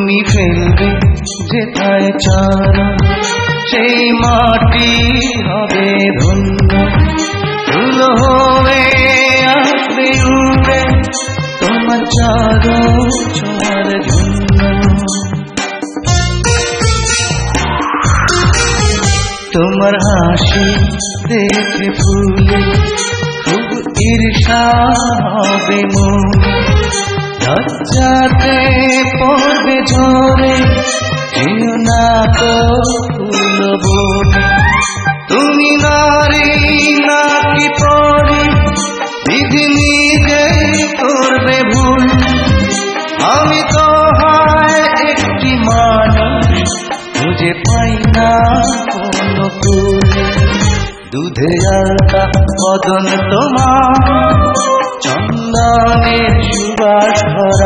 তুমি ফেলবে যেথায় চরণ, সেই মাটি হবে ধন্য। ধুলো হয়ে আসবে উড়ে তোমার চরণ ছোঁয়ার জন্য। তোমার হাসি দেখে ফুলে খুব ঈর্ষা হবে মনে, লজ্জাতে পড়বে ঝরে যেও না তো ফুল বনে। তুমি নারী নাকি পরি, বিধি নিজে করবে ভুল। আমি তো হয় একটি মানুষ, খুঁজে পাই না কোনো কুল। দুধে আলতা বদন তোমার, চন্দনের সুবাস ভরা।